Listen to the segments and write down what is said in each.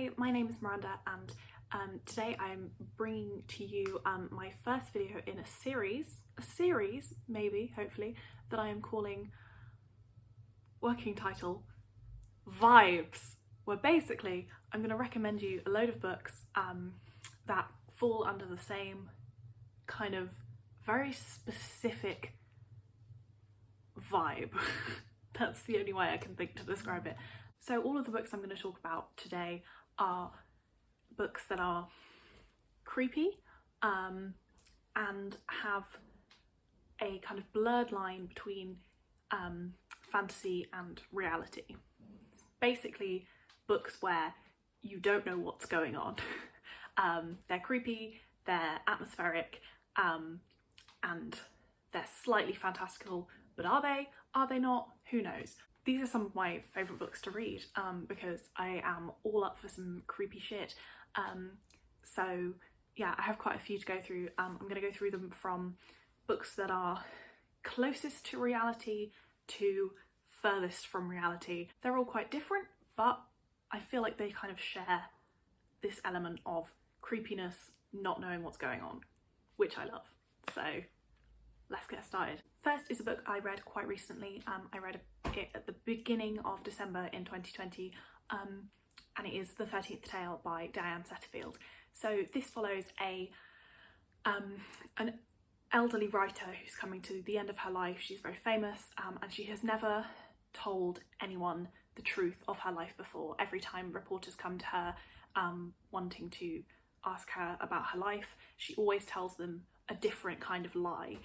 Hi, my name is Miranda, and today I'm bringing to you my first video in a series maybe, hopefully, that I am calling, working title, Vibes, where basically I'm going to recommend you a load of books that fall under the same kind of very specific vibe. That's the only way I can think to describe it. So all of the books I'm going to talk about today are books that are creepy and have a kind of blurred line between fantasy and reality. Basically books where you don't know what's going on. They're creepy, they're atmospheric, and they're slightly fantastical, but are they? Are they not? Who knows? These are some of my favourite books to read because I am all up for some creepy shit. So yeah, I have quite a few to go through. I'm going to go through them from books that are closest to reality to furthest from reality. They're all quite different, but I feel like they kind of share this element of creepiness, not knowing what's going on, which I love. So let's get started. First is a book I read quite recently. I read it at the beginning of December in 2020, and it is The 13th Tale by Diane Setterfield. So this follows an elderly writer who's coming to the end of her life. She's very famous, and she has never told anyone the truth of her life before. Every time reporters come to her wanting to ask her about her life, she always tells them a different kind of lie.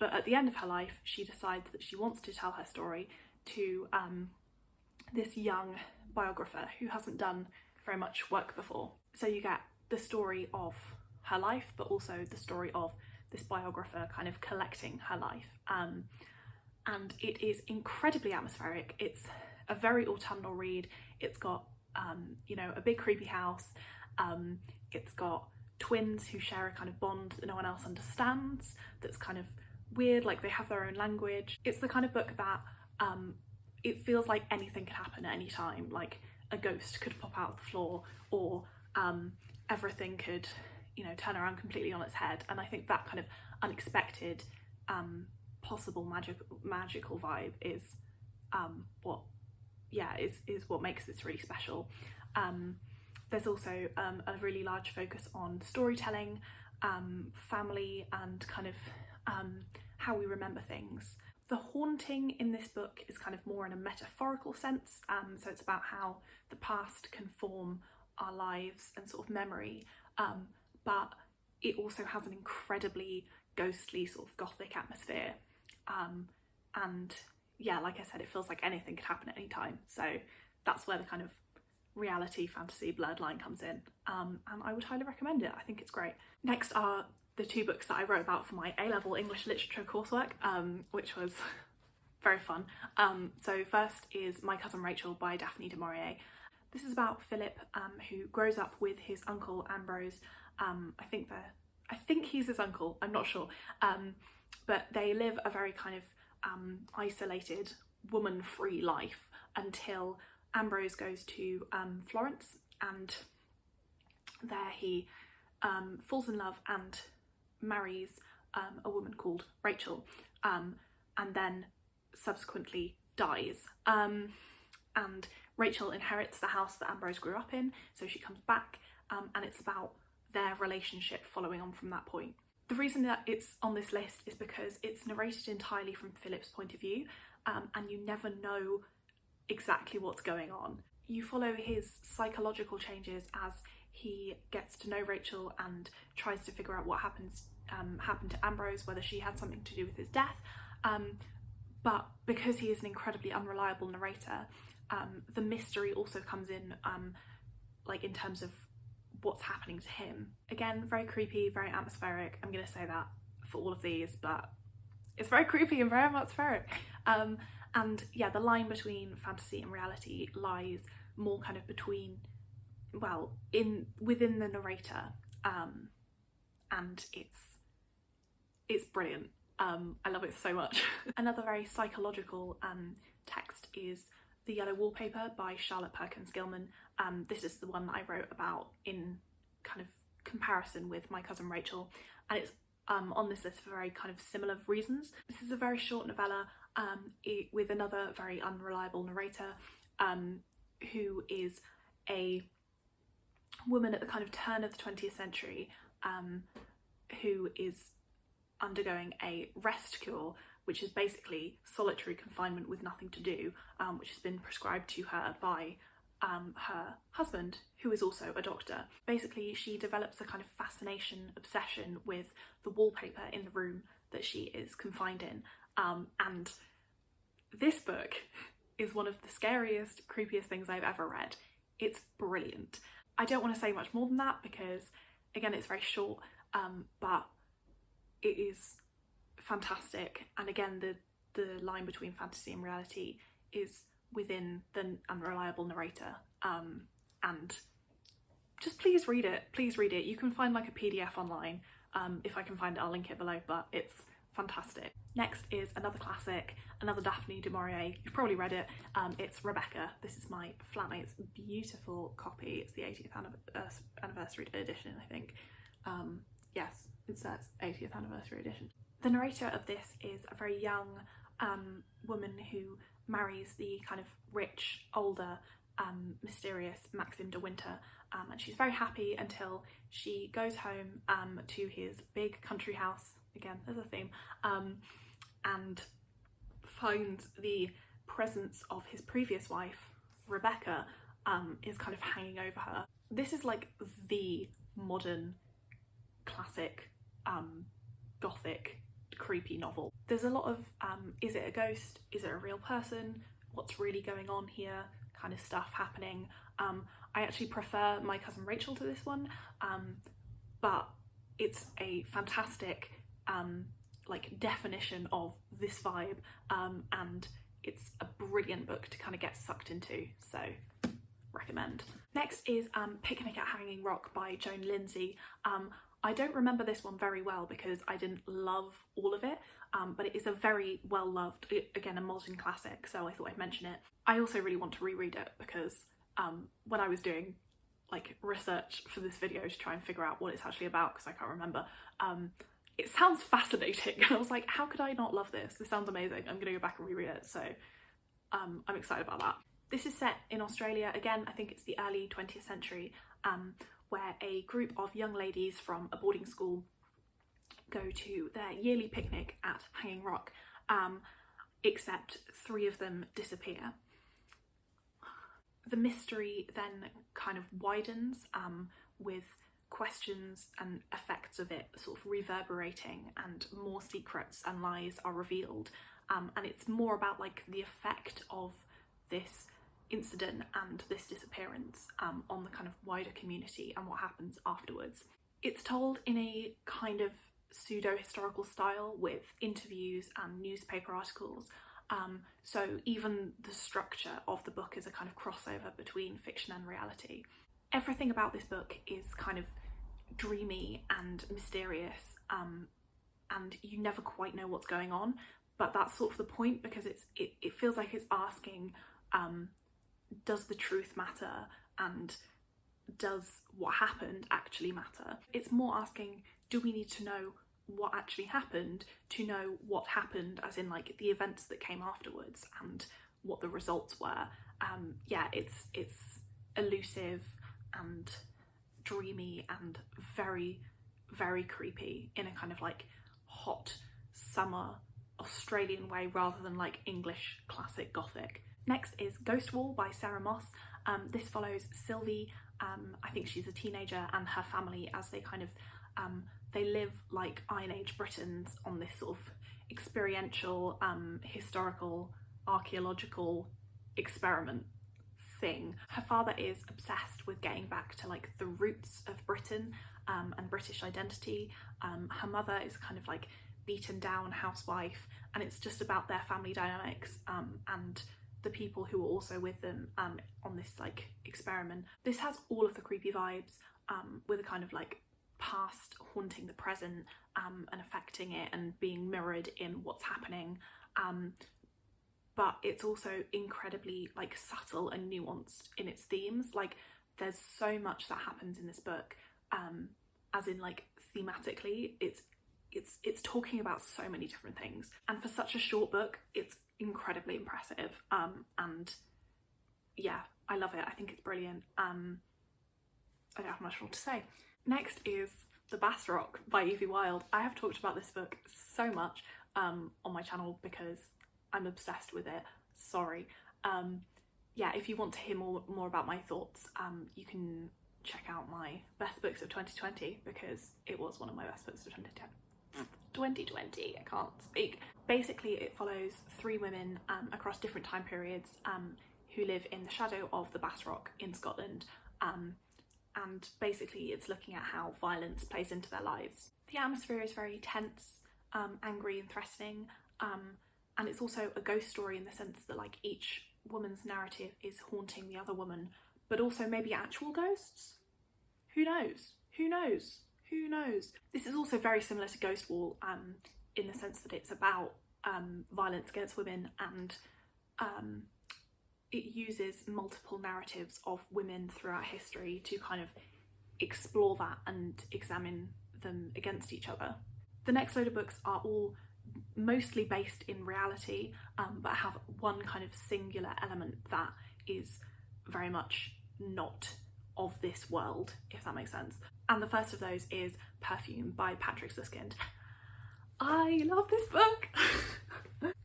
But at the end of her life, she decides that she wants to tell her story to this young biographer who hasn't done very much work before. So you get the story of her life, but also the story of this biographer kind of collecting her life. And it is incredibly atmospheric. It's a very autumnal read. It's got, you know, a big creepy house. It's got twins who share a kind of bond that no one else understands, that's kind of weird, like they have their own language. It's the kind of book that it feels like anything could happen at any time, like a ghost could pop out of the floor, or everything could, you know, turn around completely on its head. And I think that kind of unexpected possible magical vibe is what makes this really special. There's also a really large focus on storytelling, family, and kind of how we remember things. The haunting in this book is kind of more in a metaphorical sense, so it's about how the past can form our lives and sort of memory, but it also has an incredibly ghostly sort of gothic atmosphere. And yeah, like I said, it feels like anything could happen at any time. So that's where the kind of reality fantasy blurred line comes in, and I would highly recommend it. I think it's great. Next are the two books that I wrote about for my A-level English literature coursework, which was very fun. So first is My Cousin Rachel by Daphne du Maurier. This is about Philip, who grows up with his uncle Ambrose. I think he's his uncle, I'm not sure, but they live a very kind of isolated, woman-free life until Ambrose goes to Florence, and there he falls in love and marries a woman called Rachel, and then subsequently dies. And Rachel inherits the house that Ambrose grew up in, so she comes back, and it's about their relationship following on from that point. The reason that it's on this list is because it's narrated entirely from Philip's point of view, and you never know exactly what's going on. You follow his psychological changes as he gets to know Rachel and tries to figure out what happened to Ambrose, whether she had something to do with his death. But because he is an incredibly unreliable narrator, the mystery also comes in, like in terms of what's happening to him. Again, very creepy, very atmospheric. I'm gonna say that for all of these, but it's very creepy and very atmospheric. And yeah, the line between fantasy and reality lies more kind of between, well, within the narrator, and it's brilliant. I love it so much. Another very psychological text is The Yellow Wallpaper by Charlotte Perkins Gilman. This is the one that I wrote about in kind of comparison with My Cousin Rachel, and it's on this list for very kind of similar reasons. This is a very short novella with another very unreliable narrator who is a woman at the kind of turn of the 20th century who is undergoing a rest cure, which is basically solitary confinement with nothing to do, which has been prescribed to her by her husband, who is also a doctor. Basically, she develops a kind of fascination, obsession with the wallpaper in the room that she is confined in. And this book is one of the scariest, creepiest things I've ever read. It's brilliant. I don't want to say much more than that because, again, it's very short, but it is fantastic. And again, the line between fantasy and reality is within the unreliable narrator. And just please read it. Please read it. You can find like a PDF online. If I can find it, I'll link it below, but it's fantastic. Next is another classic, another Daphne du Maurier. You've probably read it. It's Rebecca. This is my flatmate's beautiful copy. It's the 80th anniversary edition, I think. Yes, it says 80th anniversary edition. The narrator of this is a very young woman who marries the kind of rich, older, mysterious Maxim de Winter, and she's very happy until she goes home to his big country house, again there's a theme, and finds the presence of his previous wife, Rebecca, is kind of hanging over her. This is like the modern classic gothic creepy novel. There's a lot of is it a ghost, is it a real person, what's really going on here kind of stuff happening. I actually prefer My Cousin Rachel to this one, but it's a fantastic like definition of this vibe, and it's a brilliant book to kind of get sucked into, so recommend. Next is Picnic at Hanging Rock by Joan Lindsay. I don't remember this one very well because I didn't love all of it, but it is a very well loved, again a modern classic, so I thought I'd mention it. I also really want to reread it because when I was doing like research for this video to try and figure out what it's actually about, because I can't remember, it sounds fascinating and I was like, how could I not love this? This sounds amazing. I'm gonna go back and reread it, so I'm excited about that. This is set in Australia. Again, I think it's the early 20th century, where a group of young ladies from a boarding school go to their yearly picnic at Hanging Rock, except 3 of them disappear. The mystery then kind of widens with questions and effects of it sort of reverberating, and more secrets and lies are revealed, and it's more about like the effect of this incident and this disappearance on the kind of wider community and what happens afterwards. It's told in a kind of pseudo-historical style with interviews and newspaper articles, so even the structure of the book is a kind of crossover between fiction and reality. Everything about this book is kind of dreamy and mysterious, and you never quite know what's going on, but that's sort of the point, because it feels like it's asking, does the truth matter, and does what happened actually matter? It's more asking, do we need to know what actually happened to know what happened, as in like the events that came afterwards and what the results were. Yeah, it's elusive and dreamy and very, very creepy in a kind of like hot summer Australian way rather than like English classic gothic. Next is Ghost Wall by Sarah Moss. This follows Sylvie, I think she's a teenager, and her family as they kind of they live like Iron Age Britons on this sort of experiential, historical, archaeological experiment thing. Her father is obsessed with getting back to like the roots of Britain and British identity. Her mother is kind of like beaten down housewife, and it's just about their family dynamics and the people who are also with them on this like experiment. This has all of the creepy vibes with a kind of like past haunting the present and affecting it and being mirrored in what's happening. but it's also incredibly like subtle and nuanced in its themes. Like there's so much that happens in this book, as in like thematically, it's talking about so many different things, and for such a short book it's incredibly impressive. And yeah, I love it. I think it's brilliant. I don't have much more to say. Next is The Bass Rock by Evie Wilde. I have talked about this book so much on my channel because I'm obsessed with it. Sorry. Yeah, if you want to hear more about my thoughts, you can check out my best books of 2020, because it was one of my best books of 2020. I can't speak. Basically, it follows three women across different time periods who live in the shadow of the Bass Rock in Scotland. And basically it's looking at how violence plays into their lives. The atmosphere is very tense, angry and threatening, and it's also a ghost story in the sense that like each woman's narrative is haunting the other woman, but also maybe actual ghosts? Who knows? Who knows? Who knows? This is also very similar to Ghost Wall in the sense that it's about violence against women, and it uses multiple narratives of women throughout history to kind of explore that and examine them against each other. The next load of books are all mostly based in reality, but have one kind of singular element that is very much not of this world, if that makes sense. And the first of those is Perfume by Patrick Suskind. I love this book!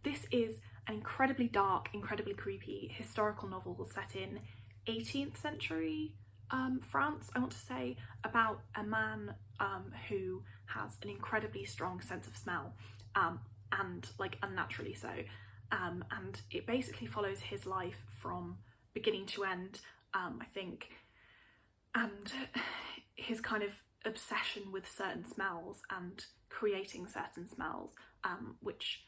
This is an incredibly dark, incredibly creepy historical novel set in 18th century France, I want to say, about a man who has an incredibly strong sense of smell, and like unnaturally so, and it basically follows his life from beginning to end, I think, and his kind of obsession with certain smells and creating certain smells, which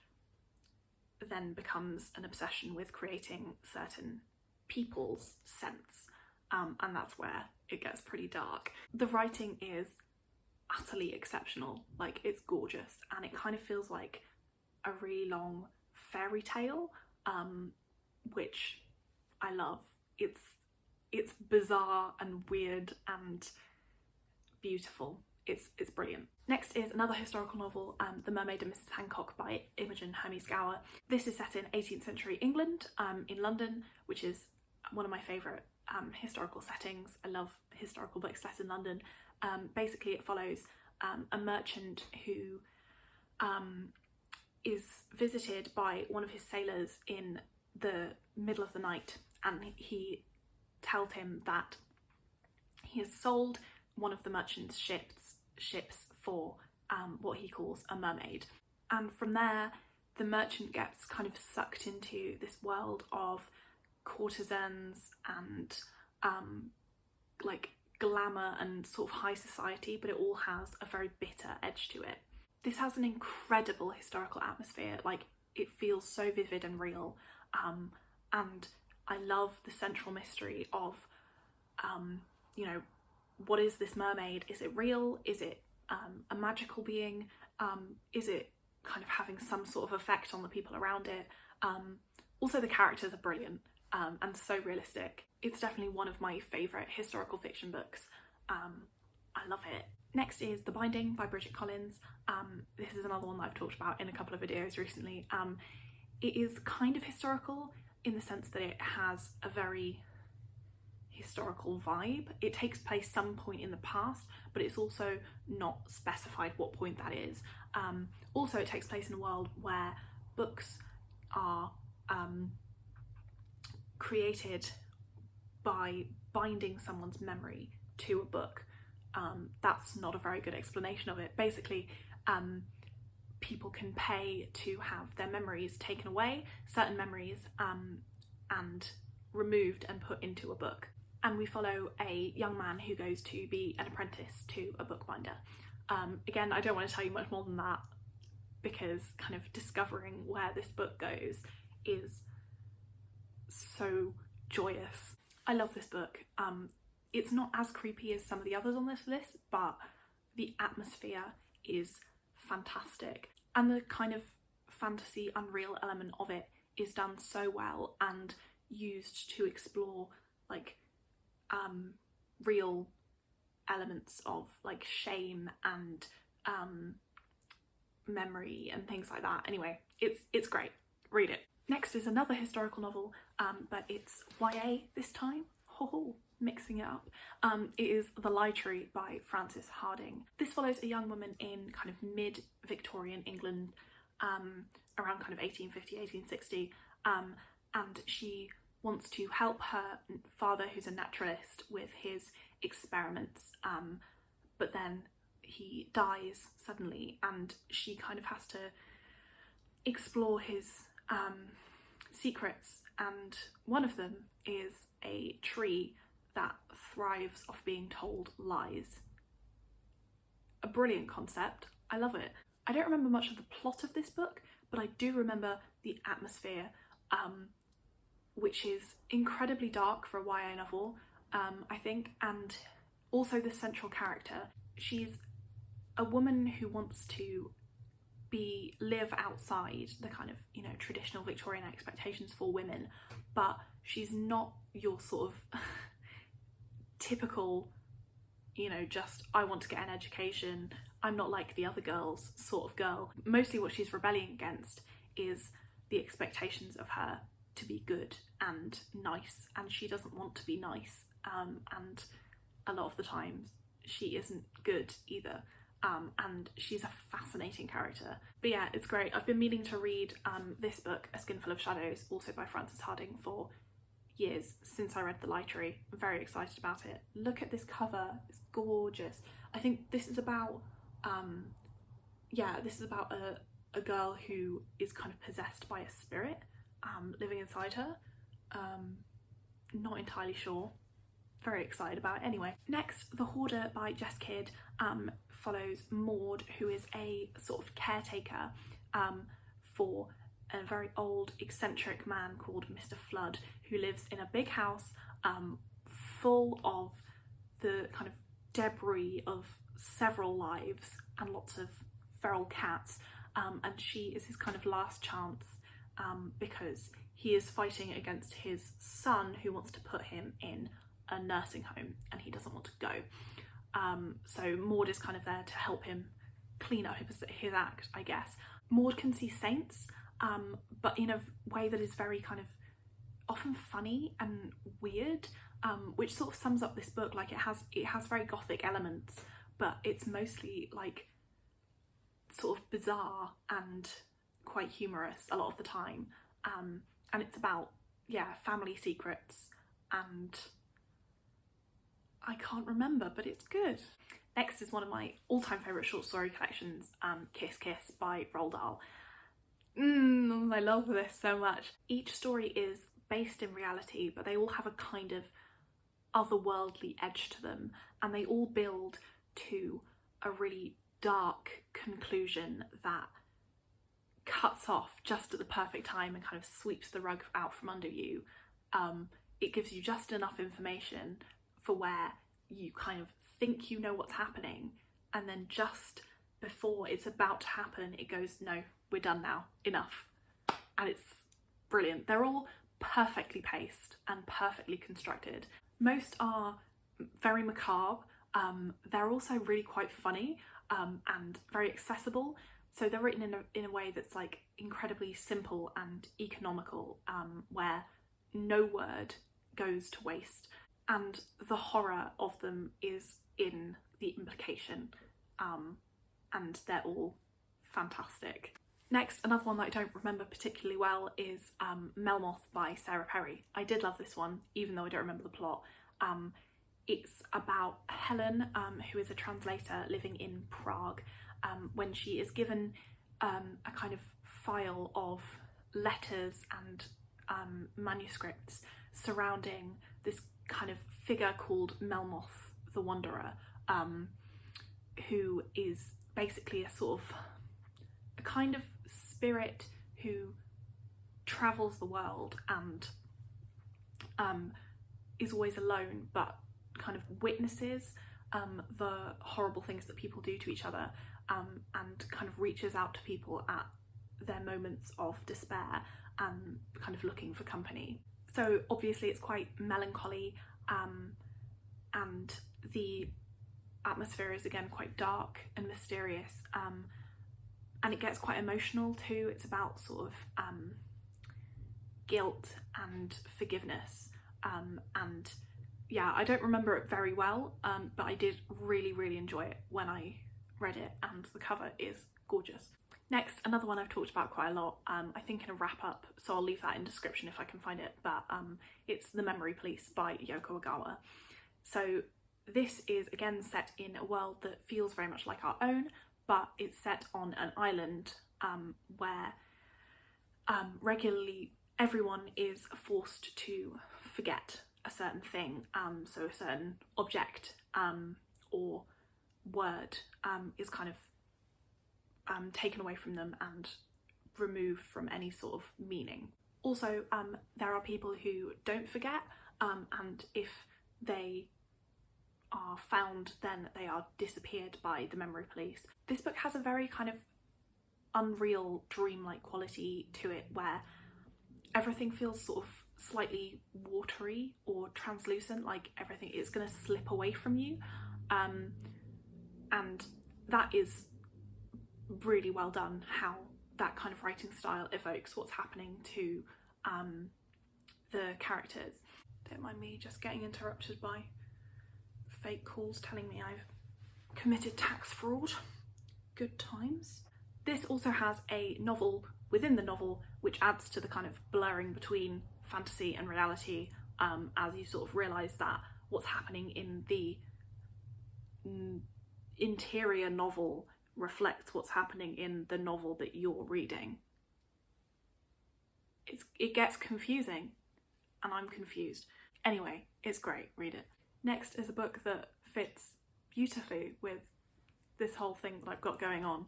then becomes an obsession with creating certain people's scents, and that's where it gets pretty dark. The writing is utterly exceptional, like it's gorgeous, and it kind of feels like a really long fairy tale, which I love. It's bizarre and weird and beautiful. It's brilliant. Next is another historical novel, The Mermaid and Mrs Hancock by Imogen Hermes Gowar. This is set in 18th century England, in London, which is one of my favourite historical settings. I love historical books set in London. Basically it follows a merchant who is visited by one of his sailors in the middle of the night, and he tells him that he has sold one of the merchant's ships for what he calls a mermaid. And from there the merchant gets kind of sucked into this world of courtesans and like glamour and sort of high society, but it all has a very bitter edge to it. This has an incredible historical atmosphere, like it feels so vivid and real, and I love the central mystery of you know, what is this mermaid? Is it real? Is it a magical being? Is it kind of having some sort of effect on the people around it? Also the characters are brilliant and so realistic. It's definitely one of my favourite historical fiction books. I love it. Next is The Binding by Bridget Collins. This is another one that I've talked about in a couple of videos recently. It is kind of historical in the sense that it has a very historical vibe. It takes place some point in the past, but it's also not specified what point that is. Also it takes place in a world where books are created by binding someone's memory to a book. That's not a very good explanation of it. Basically, people can pay to have their memories taken away, certain memories, and removed and put into a book. And we follow a young man who goes to be an apprentice to a bookbinder. Again, I don't want to tell you much more than that, because kind of discovering where this book goes is so joyous. I love this book. It's not as creepy as some of the others on this list, but the atmosphere is fantastic. And the kind of fantasy, unreal element of it is done so well and used to explore like real elements of like shame and memory and things like that. Anyway, it's great, read it. Next is another historical novel, but it's YA this time. Mixing it up. It is The Library by Frances Hardinge. This follows a young woman in kind of mid-Victorian England, around kind of 1850, 1860, and she wants to help her father, who's a naturalist, with his experiments, but then he dies suddenly and she kind of has to explore his secrets, and one of them is a tree that thrives off being told lies. A brilliant concept. I love it. I don't remember much of the plot of this book, but I do remember the atmosphere, which is incredibly dark for a YA novel, I think, and also the central character. She's a woman who wants to live outside the kind of, you know, traditional Victorian expectations for women, but she's not your sort of typical, you know, just I want to get an education, I'm not like the other girls sort of girl. Mostly what she's rebelling against is the expectations of her to be good and nice, and she doesn't want to be nice, and a lot of the times she isn't good either. And she's a fascinating character. But yeah, it's great. I've been meaning to read this book, A Skinful of Shadows, also by Frances Hardinge, for years, since I read The Library. I'm very excited about it. Look at this cover, it's gorgeous. I think this is about, a girl who is kind of possessed by a spirit living inside her. Not entirely sure. Very excited about it anyway. Next, The Hoarder by Jess follows Maud, who is a sort of caretaker for a very old eccentric man called Mr. Flood, who lives in a big house full of the kind of debris of several lives and lots of feral cats, and she is his kind of last chance because he is fighting against his son, who wants to put him in a nursing home and he doesn't want to go. So Maud is kind of there to help him clean up his act, I guess. Maud can see saints, but in a way that is very kind of often funny and weird, which sort of sums up this book. Like it has very gothic elements, but it's mostly like sort of bizarre and quite humorous a lot of the time. And it's about, yeah, family secrets, and I can't remember, but it's good. Next is one of my all-time favourite short story collections, Kiss Kiss by Roald Dahl. I love this so much. Each story is based in reality, but they all have a kind of otherworldly edge to them, and they all build to a really dark conclusion that cuts off just at the perfect time and kind of sweeps the rug out from under you. It gives you just enough information for where you kind of think you know what's happening, and then just before it's about to happen it goes, no, we're done now, enough. And it's brilliant. They're all perfectly paced and perfectly constructed. Most are very macabre. They're also really quite funny and very accessible. So they're written in a way that's like incredibly simple and economical, where no word goes to waste. And the horror of them is in the implication, and they're all fantastic. Next, another one that I don't remember particularly well is Melmoth by Sarah Perry. I did love this one, even though I don't remember the plot. It's about Helen, who is a translator living in Prague, when she is given a kind of file of letters and manuscripts surrounding this kind of figure called Melmoth the Wanderer, who is basically a kind of spirit who travels the world and is always alone, but kind of witnesses the horrible things that people do to each other, and kind of reaches out to people at their moments of despair, kind of looking for company. So obviously it's quite melancholy, and the atmosphere is again quite dark and mysterious, and it gets quite emotional too. It's about sort of guilt and forgiveness, and yeah, I don't remember it very well, but I did really enjoy it when I read it, and the cover is gorgeous. Next, another one I've talked about quite a lot, I think in a wrap up, so I'll leave that in description if I can find it, but it's The Memory Police by Gowar. So this is again set in a world that feels very much like our own, but it's set on an island where regularly everyone is forced to forget a certain thing, so a certain object or word is kind of taken away from them and removed from any sort of meaning. Also, there are people who don't forget, and if they are found, then they are disappeared by the memory police. This book has a very kind of unreal, dreamlike quality to it, where everything feels sort of slightly watery or translucent, like everything is going to slip away from you, and that is really well done, how that kind of writing style evokes what's happening to the characters. Don't mind me just getting interrupted by fake calls telling me I've committed tax fraud. Good times. This also has a novel within the novel, which adds to the kind of blurring between fantasy and reality, as you sort of realise that what's happening in the interior novel reflects what's happening in the novel that you're reading. It gets confusing, and I'm confused. Anyway, it's great, read it. Next is a book that fits beautifully with this whole thing that I've got going on.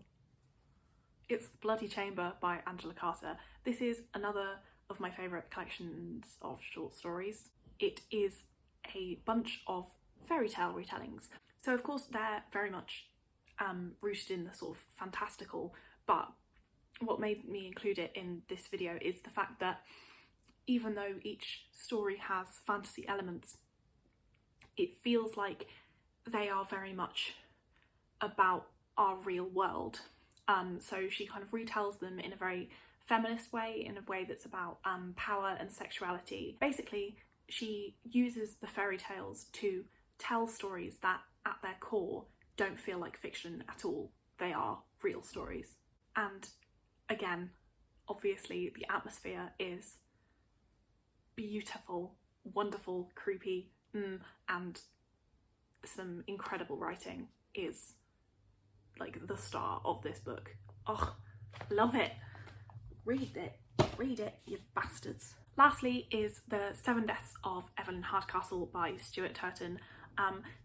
It's The Bloody Chamber by Angela Carter. This is another of my favourite collections of short stories. It is a bunch of fairy tale retellings. So of course they're very much rooted in the sort of fantastical, but what made me include it in this video is the fact that even though each story has fantasy elements, it feels like they are very much about our real world. So she kind of retells them in a very feminist way, in a way that's about power and sexuality. Basically, she uses the fairy tales to tell stories that at their core don't feel like fiction at all. They are real stories. And again, obviously the atmosphere is beautiful, wonderful, creepy, and some incredible writing is like the star of this book. Oh, love it. Read it, you bastards. Lastly is The Seven Deaths of Evelyn Hardcastle by Stuart Turton.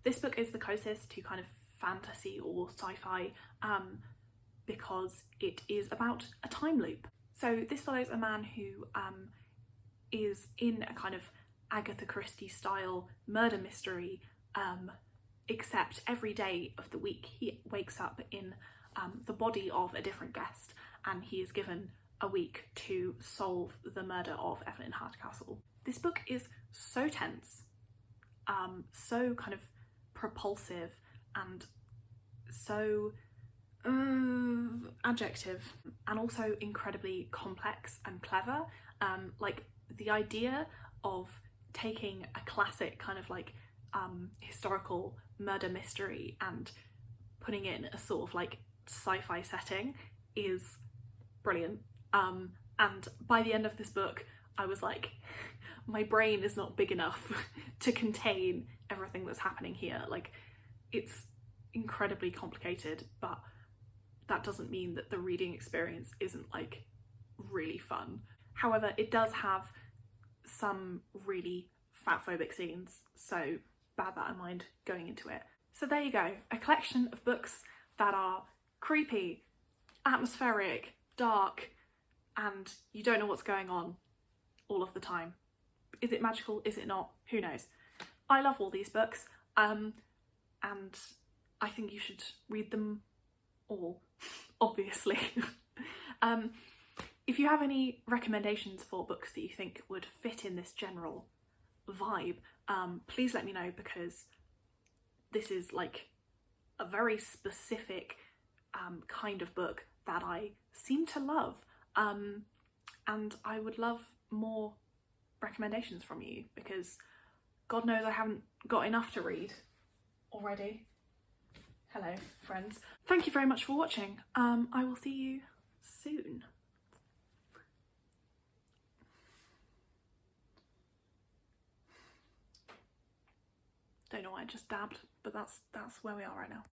This book is the closest to kind of fantasy or sci-fi because it is about a time loop. So this follows a man who is in a kind of Agatha Christie style murder mystery, except every day of the week he wakes up in the body of a different guest, and he is given a week to solve the murder of Evelyn Hardcastle. This book is so tense, so kind of propulsive, and so adjective, and also incredibly complex and clever. Like the idea of taking a classic kind of like historical murder mystery and putting it in a sort of like sci-fi setting is brilliant. And by the end of this book, I was like, my brain is not big enough to contain everything that's happening here. Like, it's incredibly complicated, but that doesn't mean that the reading experience isn't like really fun. However, it does have some really fatphobic scenes, so bear that in mind going into it. So there you go, a collection of books that are creepy, atmospheric, dark, and you don't know what's going on all of the time. Is it magical? Is it not? Who knows? I love all these books, and I think you should read them all, obviously. If you have any recommendations for books that you think would fit in this general vibe, please let me know, because this is like a very specific kind of book that I seem to love, and I would love more recommendations from you, because God knows I haven't got enough to read already. Hello, friends. Thank you very much for watching. I will see you soon. Don't know why I just dabbed, but that's where we are right now.